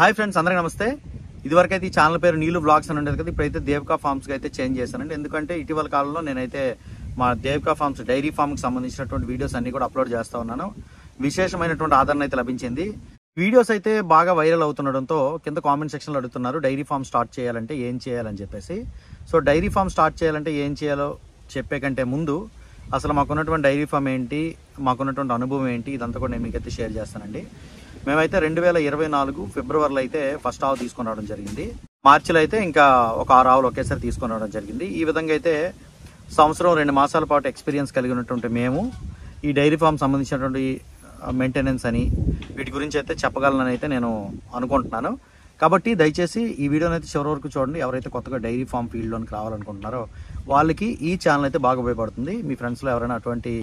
Hi friends, అందరికీ నమస్తే. ఇదివరకు అయితే ఈ ఛానల్ పేరు నీలు వ్లాగ్స్ అని ఉండేది కదా. ఇప్పుడైతే దేవికా ఫార్మ్స్కి అయితే చేంజ్ చేశానండి. ఎందుకంటే ఇటీవల కాలంలో నేనైతే మా దేవికా ఫార్మ్స్ డైరీ ఫార్మ్కి సంబంధించినటువంటి వీడియోస్ అన్ని కూడా అప్లోడ్ చేస్తూ ఉన్నాను. విశేషమైనటువంటి ఆదరణ అయితే లభించింది. వీడియోస్ అయితే బాగా వైరల్ అవుతుండడంతో కింద కామెంట్ సెక్షన్లో అడుగుతున్నారు డైరీ ఫార్మ్ స్టార్ట్ చేయాలంటే ఏం చేయాలని చెప్పేసి. సో డైరీ ఫార్మ్ స్టార్ట్ చేయాలంటే ఏం చేయాలో చెప్పే కంటే ముందు అసలు మాకున్నటువంటి డైరీ ఫార్మ్ ఏంటి, మాకున్నటువంటి అనుభవం ఏంటి, ఇదంతా కూడా నేను మీకైతే షేర్ చేస్తానండి. మేమైతే 2024 ఫిబ్రవరిలో అయితే ఫస్ట్ ఆవు తీసుకొని రావడం జరిగింది. మార్చిలో అయితే ఇంకా ఒక 6 ఆవులు ఒకేసారి తీసుకొని రావడం జరిగింది. ఈ విధంగా అయితే సంవత్సరం 2 మాసాల పాటు ఎక్స్పీరియన్స్ కలిగి ఉన్నటువంటి మేము ఈ డైరీ ఫామ్ సంబంధించినటువంటి మెయింటెనెన్స్ అని వీటి గురించి అయితే చెప్పగలనని అయితే నేను అనుకుంటున్నాను. కాబట్టి దయచేసి ఈ వీడియోని అయితే చివరి వరకు చూడండి. ఎవరైతే కొత్తగా డైరీ ఫామ్ ఫీల్డ్లోనికి రావాలనుకుంటున్నారో వాళ్ళకి ఈ ఛానల్ అయితే బాగా ఉపయోగపడుతుంది. మీ ఫ్రెండ్స్లో ఎవరైనా అటువంటి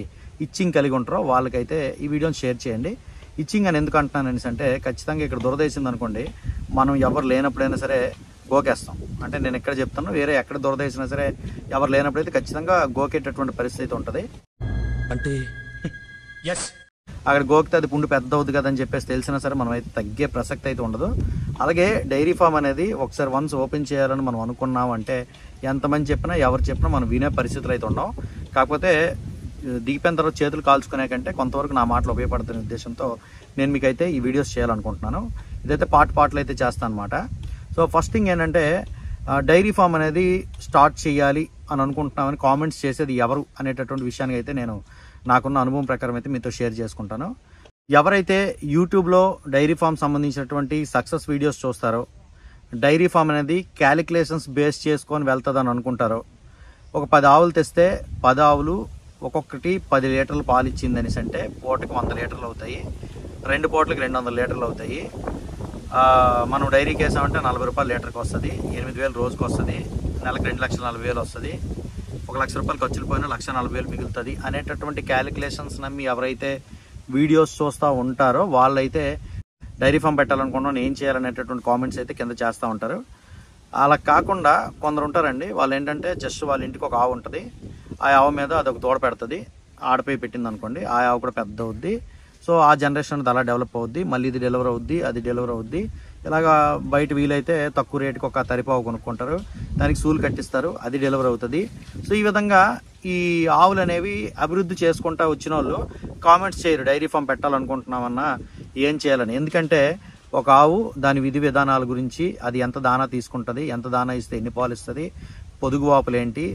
ఇచ్చింగ్ కలిగి ఉంటారో వాళ్ళకైతే ఈ వీడియోని షేర్ చేయండి. ఇచ్చింగ్ అని ఎందుకు అంటున్నాను అనేసి అంటే, ఖచ్చితంగా ఇక్కడ దురదేసింది అనుకోండి, మనం ఎవరు లేనప్పుడైనా సరే గోకేస్తాం. అంటే నేను ఎక్కడ చెప్తాను, వేరే ఎక్కడ దురదేసినా సరే ఎవరు లేనప్పుడైతే ఖచ్చితంగా గోకేటటువంటి పరిస్థితి ఉంటుంది. అంటే అక్కడ గోకితే అది పుండు పెద్ద అవుతుంది కదని చెప్పేసి తెలిసినా సరే మనం అయితే తగ్గే ప్రసక్తి అయితే ఉండదు. అలాగే డైరీ ఫామ్ అనేది ఒకసారి వన్స్ ఓపెన్ చేయాలని మనం అనుకున్నాం అంటే ఎంతమంది చెప్పినా ఎవరు చెప్పినా మనం వినే పరిస్థితులు అయితే ఉండవు. కాకపోతే దిగిపోయిన తర్వాత చేతులు కాల్చుకునే కంటే కొంతవరకు నా మాటలు ఉపయోగపడుతున్న ఉద్దేశంతో నేను మీకైతే ఈ వీడియోస్ చేయాలనుకుంటున్నాను. ఇదైతే పాటలు అయితే చేస్తాను అనమాట. సో ఫస్ట్ థింగ్ ఏంటంటే, డైరీ ఫామ్ అనేది స్టార్ట్ చేయాలి అని అనుకుంటున్నామని కామెంట్స్ చేసేది ఎవరు అనేటటువంటి విషయానికి అయితే నేను నాకున్న అనుభవం ప్రకారం అయితే మీతో షేర్ చేసుకుంటాను. ఎవరైతే యూట్యూబ్లో డైరీ ఫామ్ సంబంధించినటువంటి సక్సెస్ వీడియోస్ చూస్తారో, డైరీ ఫామ్ అనేది క్యాలిక్యులేషన్స్ బేస్ చేసుకొని వెళ్తుందని అనుకుంటారో, ఒక 10 ఆవులు తెస్తే 10 ఆవులు ఒక్కొక్కటి 10 లీటర్లు పాలు ఇచ్చింది అనేసి అంటే పూటకి 100 లీటర్లు అవుతాయి, 2 పూటలకి 200 లీటర్లు అవుతాయి. మనం డైరీకి వేసామంటే 40 రూపాయలు లీటర్కి వస్తుంది, 8,000 రోజుకి వస్తుంది, నెలకు 2,40,000 వస్తుంది, 1,00,000 రూపాయలు ఖర్చులు పోయినా 1,40,000 మిగులుతుంది అనేటటువంటి క్యాలిక్యులేషన్స్ నమ్మి ఎవరైతే వీడియోస్ చూస్తూ ఉంటారో వాళ్ళైతే డైరీ ఫామ్ పెట్టాలనుకున్నాను ఏం చేయాలనేటటువంటి కామెంట్స్ అయితే కింద చేస్తూ ఉంటారు. అలా కాకుండా కొందరు ఉంటారండి, వాళ్ళు ఏంటంటే జస్ట్ వాళ్ళ ఇంటికి ఒక ఆవు ఉంటుంది, ఆ ఆవు మీద అదొక దూడ పెడుతుంది, ఆడపై పెట్టింది అనుకోండి, ఆ ఆవు కూడా పెద్ద అవుద్ది. సో ఆ జనరేషన్ అలా డెవలప్ అవుద్ది, మళ్ళీ ఇది డెలివర్ అవుద్ది, అది డెలివర్ అవుద్ది. ఇలాగా బయట వీలైతే తక్కువ రేటుకి ఒక తరిపావు కొనుక్కుంటారు, దానికి సూలు కట్టిస్తారు, అది డెలివర్ అవుతుంది. సో ఈ విధంగా ఈ ఆవులు అనేవి అభివృద్ధి చేసుకుంటా వచ్చిన వాళ్ళు కామెంట్స్ చేయరు డైరీ ఫామ్ పెట్టాలనుకుంటున్నామన్నా ఏం చేయాలని. ఎందుకంటే ఒక ఆవు దాని విధి విధానాల గురించి, అది ఎంత దానా తీసుకుంటుంది, ఎంత దానా ఇస్తే ఎన్ని పాలు ఇస్తుంది, పొదుగు వాపులు ఏంటి,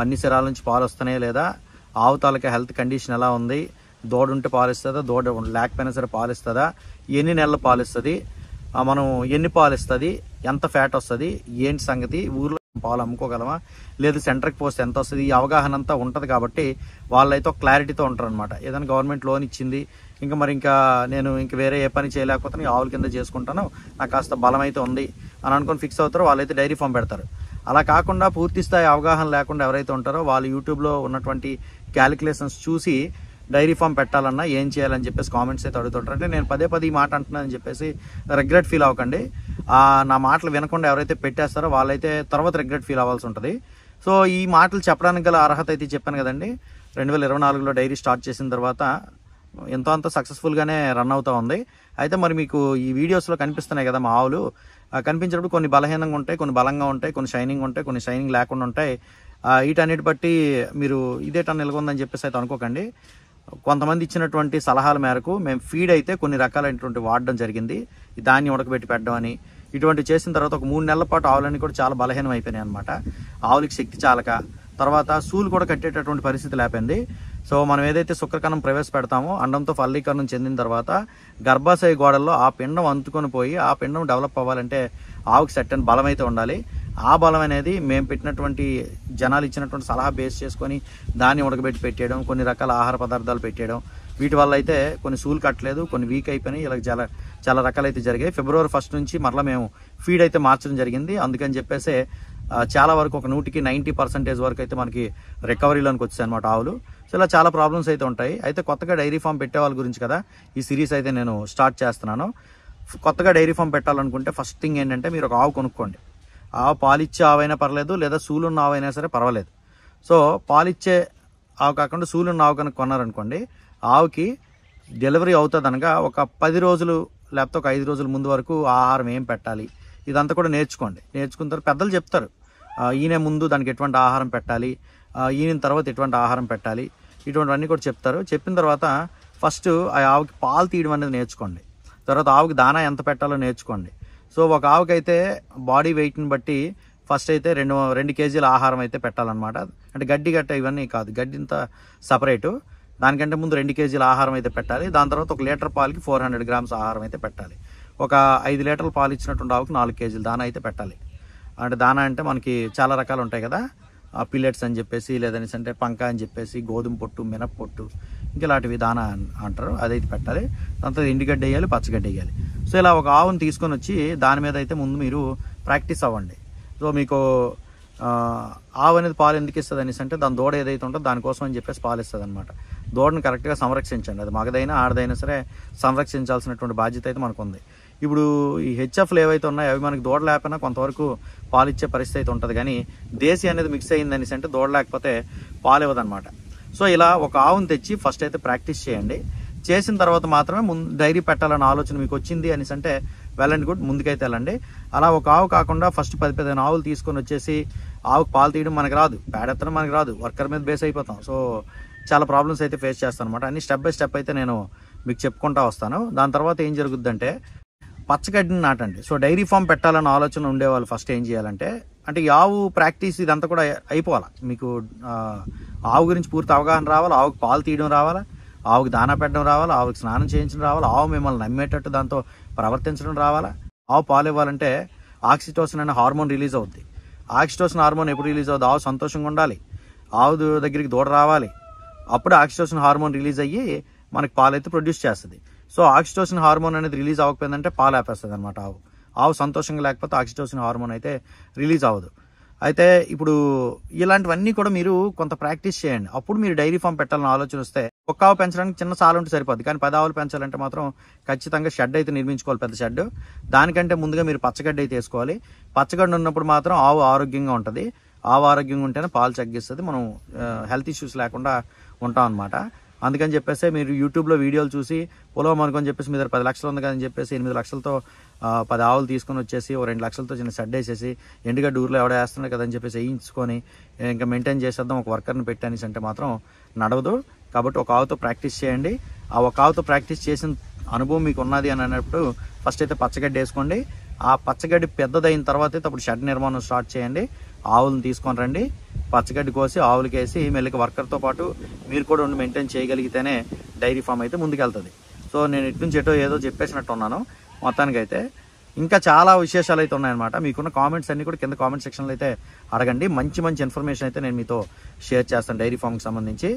అన్ని శరాల నుంచి పాలు వస్తున్నాయా లేదా, ఆవు తాలూకా హెల్త్ కండిషన్ ఎలా ఉంది, దూడ ఉంటే పాలు ఇస్తుందా, దూడ లేకపోయినా సరే పాలు ఇస్తుందా, ఎన్ని నెలలు పాలు ఇస్తుంది, మనం ఎన్ని పాలు ఇస్తుంది, ఎంత ఫ్యాట్ వస్తుంది, ఏంటి సంగతి, ఊర్లో పాలు అమ్ముకోగలమా, లేదు సెంటర్కి పోస్తే ఎంత వస్తుంది, ఈ అవగాహన అంతా ఉంటుంది. కాబట్టి వాళ్ళైతే ఒక క్లారిటీతో ఉంటారు అనమాట. ఏదైనా గవర్నమెంట్ లోన్ ఇచ్చింది, ఇంకా నేను వేరే ఏ పని చేయలేకపోతే ఆవుల కింద చేసుకుంటాను, నాకు కాస్త బలం అయితే ఉంది అని అనుకుని ఫిక్స్ అవుతారో వాళ్ళైతే డైరీ ఫామ్ పెడతారు. అలా కాకుండా పూర్తి స్థాయి అవగాహన లేకుండా ఎవరైతే ఉంటారో వాళ్ళు యూట్యూబ్లో ఉన్నటువంటి క్యాలిక్యులేషన్స్ చూసి డైరీ ఫామ్ పెట్టాలన్నా ఏం చేయాలని చెప్పేసి కామెంట్స్ అయితే అడుగుతుంటారు. అంటే నేను పదే ఈ మాట అంటున్నానని చెప్పేసి రిగ్రెట్ ఫీల్ అవ్వకండి. నా మాటలు వినకుండా ఎవరైతే పెట్టేస్తారో వాళ్ళైతే తర్వాత రిగ్రెట్ ఫీల్ అవ్వాల్సి ఉంటుంది. సో ఈ మాటలు చెప్పడానికి గల అర్హత అయితే చెప్పాను కదండి. 2024లో డైరీ స్టార్ట్ చేసిన తర్వాత ఎంతో అంత సక్సెస్ఫుల్గానే రన్ అవుతూ ఉంది. అయితే మరి మీకు ఈ వీడియోస్లో కనిపిస్తున్నాయి కదా మా ఆవులు, కనిపించినప్పుడు కొన్ని బలహీనంగా ఉంటాయి, కొన్ని బలంగా ఉంటాయి, కొన్ని షైనింగ్ ఉంటాయి, కొన్ని షైనింగ్ లేకుండా ఉంటాయి. వీటన్నిటి బట్టి మీరు ఇదేటా నిలగొందని చెప్పేసి అయితే అనుకోకండి. కొంతమంది ఇచ్చినటువంటి సలహాల మేరకు మేము ఫీడ్ అయితే కొన్ని రకాలైనటువంటి వాడడం జరిగింది. దాన్ని ఉడకబెట్టి పెట్టడం అని ఇటువంటి చేసిన తర్వాత ఒక 3 నెలల పాటు ఆవులన్నీ కూడా చాలా బలహీనం అయిపోయినాయి అనమాట. ఆవులకి శక్తి చాలక తర్వాత సూలు కూడా కట్టేటటువంటి పరిస్థితి లేకపోయింది. సో మనం ఏదైతే శుక్రకణం ప్రవేశపెడతామో అండంతో ఫలీకరణం చెందిన తర్వాత గర్భాశయ గోడల్లో ఆ పిండం అంతుకొని పోయి ఆ పిండం డెవలప్ అవ్వాలంటే ఆవుకి సెట్ అని బలం అయితే ఉండాలి. ఆ బలం అనేది మేము పెట్టినటువంటి జనాలు ఇచ్చినటువంటి సలహా బేస్ చేసుకొని దాన్ని ఉడకబెట్టి పెట్టేయడం, కొన్ని రకాల ఆహార పదార్థాలు పెట్టేయడం, వీటి వల్ల అయితే కొన్ని సూలు కట్టలేదు, కొన్ని వీక్ అయిపోయినాయి. ఇలా చాలా రకాలైతే జరిగాయి. ఫిబ్రవరి 1 నుంచి మరలా మేము ఫీడ్ అయితే మార్చడం జరిగింది. అందుకని చెప్పేసి చాలా వరకు ఒక 100కి 90% వరకు అయితే మనకి రికవరీలోనికి వచ్చాయి అనమాట ఆవులు. సో ఇలా చాలా ప్రాబ్లమ్స్ అయితే ఉంటాయి. అయితే కొత్తగా డైరీ ఫామ్ పెట్టే వాళ్ళ గురించి కదా ఈ సిరీస్ అయితే నేను స్టార్ట్ చేస్తున్నాను. కొత్తగా డైరీ ఫామ్ పెట్టాలనుకుంటే ఫస్ట్ థింగ్ ఏంటంటే మీరు ఒక ఆవు కొనుక్కోండి. ఆవు పాలిచ్చే ఆవైనా పర్లేదు, లేదా సూలున్న ఆవైనా సరే పర్వాలేదు. సో పాలిచ్చే ఆవు కాకుండా సూలున్న ఆవు కనుక కొన్నారనుకోండి, ఆవుకి డెలివరీ అవుతుంది అనగా ఒక 10 రోజులు లేకపోతే ఒక 5 రోజుల ముందు వరకు ఆహారం ఏం పెట్టాలి ఇదంతా కూడా నేర్చుకోండి. నేర్చుకున్న తర్వాత పెద్దలు చెప్తారు ఈయన ముందు దానికి ఎటువంటి ఆహారం పెట్టాలి, ఈయన తర్వాత ఎటువంటి ఆహారం పెట్టాలి, ఇటువంటివన్నీ కూడా చెప్తారు. చెప్పిన తర్వాత ఫస్ట్ ఆ ఆవుకి పాలు తీయడం అనేది నేర్చుకోండి. తర్వాత ఆవుకి దానా ఎంత పెట్టాలో నేర్చుకోండి. సో ఒక ఆవుకైతే బాడీ వెయిట్ని బట్టి ఫస్ట్ అయితే 2 కేజీల ఆహారం అయితే పెట్టాలన్నమాట. అంటే గడ్డి గట్ట ఇవన్నీ కాదు, గడ్డి ఇంత సపరేటు. దానికంటే ముందు 2 కేజీల ఆహారం అయితే పెట్టాలి. దాని తర్వాత 1 లీటర్ పాలకి 400 గ్రామ్స్ ఆహారం అయితే పెట్టాలి. ఒక 5 లీటర్ల పాలు ఇచ్చినటువంటి ఆవుకి 4 కేజీలు దానా అయితే పెట్టాలి. అంటే దానా అంటే మనకి చాలా రకాలు ఉంటాయి కదా, పిల్లెట్స్ అని చెప్పేసి, లేదనేసి అంటే పంక అని చెప్పేసి, గోధుమ పొట్టు, మినప్పొట్టు, ఇంకా ఇలాంటివి దానా అంటారు, అదైతే పెట్టాలి. దాంతో ఎండుగడ్డ వేయాలి, పచ్చగడ్డ వేయాలి. సో ఇలా ఒక ఆవును తీసుకొని వచ్చి దాని మీద అయితే ముందు మీరు ప్రాక్టీస్ అవ్వండి. సో మీకు ఆవు అనేది పాలు ఎందుకు ఇస్తుంది అనేసి అంటే దాని దూడ ఏదైతే ఉంటుందో దానికోసం అని చెప్పేసి పాలు ఇస్తుంది అనమాట. దూడను కరెక్ట్గా సంరక్షించండి. అది మగదైనా ఆడదైనా సరే సంరక్షించాల్సినటువంటి బాధ్యత అయితే మనకు ఉంది. ఇప్పుడు ఈ హెచ్ఎఫ్లు ఏవైతే ఉన్నాయో అవి మనకి దూడ లేకపోయినా కొంతవరకు పాలు ఇచ్చే పరిస్థితి అయితే ఉంటుంది. కానీ దేశీ అనేది మిక్స్ అయ్యిందనేసి అంటే దూడ లేకపోతే పాలు ఇవ్వదన్నమాట. సో ఇలా ఒక ఆవును తెచ్చి ఫస్ట్ అయితే ప్రాక్టీస్ చేయండి. చేసిన తర్వాత మాత్రమే డైరీ పెట్టాలన్న ఆలోచన మీకు వచ్చింది అనేసి అంటే వెల్ అండ్ గుడ్, ముందుకైతే వెళ్ళండి. అలా ఒక ఆవు కాకుండా ఫస్ట్ 10-15 ఆవులు తీసుకొని వచ్చేసి ఆవుకు పాలు తీయడం మనకు రాదు, పేడెత్తడం మనకు రాదు, వర్కర్ మీద బేస్ అయిపోతాం. సో చాలా ప్రాబ్లమ్స్ అయితే ఫేస్ చేస్తాను అనమాట. అన్ని స్టెప్ బై స్టెప్ అయితే నేను మీకు చెప్పుకుంటా వస్తాను. దాని తర్వాత ఏం జరుగుద్దంటే పచ్చగడ్డిని నాటండి. సో డైరీ ఫామ్ పెట్టాలన్న ఆలోచన ఉండేవాళ్ళు ఫస్ట్ ఏం చేయాలంటే, అంటే ఈ ఆవు ప్రాక్టీస్ ఇదంతా కూడా అయిపోవాలి. మీకు ఆవు గురించి పూర్తి అవగాహన రావాలి, ఆవుకు పాలు తీయడం రావాలా, ఆవుకి దానా పెట్టడం రావాలా, ఆవుకి స్నానం చేయించడం రావాలా, ఆవు మిమ్మల్ని నమ్మేటట్టు దాంతో ప్రవర్తించడం రావాలా. ఆవు పాలు ఇవ్వాలంటే ఆక్సిటోసిన్ అనే హార్మోన్ రిలీజ్ అవుద్ది. ఆక్సిటోసిన్ హార్మోన్ ఎప్పుడు రిలీజ్ అవుద్ది? ఆవు సంతోషంగా ఉండాలి, ఆవు దగ్గరికి దూడ రావాలి, అప్పుడు ఆక్సిటోసిన్ హార్మోన్ రిలీజ్ అయ్యి మనకి పాలు అయితే ప్రొడ్యూస్ చేస్తుంది. సో ఆక్సిటోసిన్ హార్మోన్ అనేది రిలీజ్ అవ్వకపోయిందంటే పాలు ఆపేస్తుంది అనమాట. ఆవు సంతోషంగా లేకపోతే ఆక్సిటోసిన్ హార్మోన్ అయితే రిలీజ్ అవ్వదు. అయితే ఇప్పుడు ఇలాంటివన్నీ కూడా మీరు కొంత ప్రాక్టీస్ చేయండి. అప్పుడు మీరు డైరీ ఫామ్ పెట్టాలని ఆలోచన వస్తే ఒక్క ఆవు పెంచడానికి చిన్న సాల ఉంటే సరిపోద్ది. కానీ 10 ఆవులు పెంచాలంటే మాత్రం ఖచ్చితంగా షెడ్ అయితే నిర్మించుకోవాలి, పెద్ద షెడ్. దానికంటే ముందుగా మీరు పచ్చగడ్డి అయితే వేసుకోవాలి. పచ్చగడ్డి ఉన్నప్పుడు మాత్రం ఆవు ఆరోగ్యంగా ఉంటుంది. ఆవు ఆరోగ్యంగా ఉంటేనే పాలు చగ్గిస్తుంది, మనం హెల్త్ ఇష్యూస్ లేకుండా ఉంటాం అనమాట. అందుకని చెప్పేసి మీరు యూట్యూబ్లో వీడియోలు చూసి పొలం అనుకొని చెప్పేసి మీ దగ్గర 10 లక్షలు ఉంది కదని చెప్పేసి 8 లక్షలతో 10 ఆవులు తీసుకొని వచ్చేసి 2 లక్షలతో చిన్న షెడ్ వేసేసి ఎండుగడ్డ ఊర్లో ఎవడో వేస్తున్నాడు కదని చెప్పేసి వేయించుకొని ఇంకా మెయింటైన్ చేసేద్దాం ఒక వర్కర్ని పెట్టానేసి అంటే మాత్రం నడవదు. కాబట్టి ఒక ఆవుతో ప్రాక్టీస్ చేయండి. ఆ ఒక ఆవుతో ప్రాక్టీస్ చేసిన అనుభవం మీకు ఉన్నది అని అన్నప్పుడు ఫస్ట్ అయితే పచ్చగడ్డి వేసుకోండి. ఆ పచ్చగడ్డి పెద్దదైన తర్వాత అయితే అప్పుడు షెడ్ నిర్మాణం స్టార్ట్ చేయండి. ఆవులను తీసుకొని రండి, పచ్చగడ్డి కోసి ఆవులకి వేసి మెల్లికి వర్కర్తో పాటు మీరు కూడా ఉండి మెయింటైన్ చేయగలిగితేనే డైరీ ఫామ్ అయితే ముందుకెళ్తుంది. సో నేను ఇటు నుంచి ఎటో ఏదో చెప్పేసినట్టు ఉన్నాను. మొత్తానికైతే ఇంకా చాలా విశేషాలు అయితే ఉన్నాయన్నమాట. మీకున్న కామెంట్స్ అన్ని కూడా కింద కామెంట్ సెక్షన్లో అయితే అడగండి. మంచి మంచి ఇన్ఫర్మేషన్ అయితే నేను మీతో షేర్ చేస్తాను డైరీ ఫామ్కి సంబంధించి.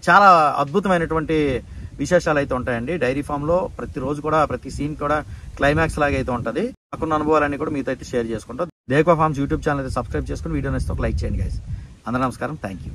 చాలా అద్భుతమైనటువంటి విశేషాలు అయితే ఉంటాయండి డైరీ ఫామ్లో. ప్రతిరోజు కూడా ప్రతి సీన్ కూడా క్లైమాక్స్ లాగా అయితే ఉంటుంది. నాకున్న అనుభవాలన్నీ కూడా మీతో అయితే షేర్ చేసుకుంటాం. దేక్వా ఫార్మ్స్ యూట్యూబ్ ఛానల్ అయితే సబ్స్క్రైబ్ చేసుకుని వీడియో నచ్చితే ఒక లైక్ చేయండి గైస్. అందరూ నమస్కారం, థ్యాంక్ యూ.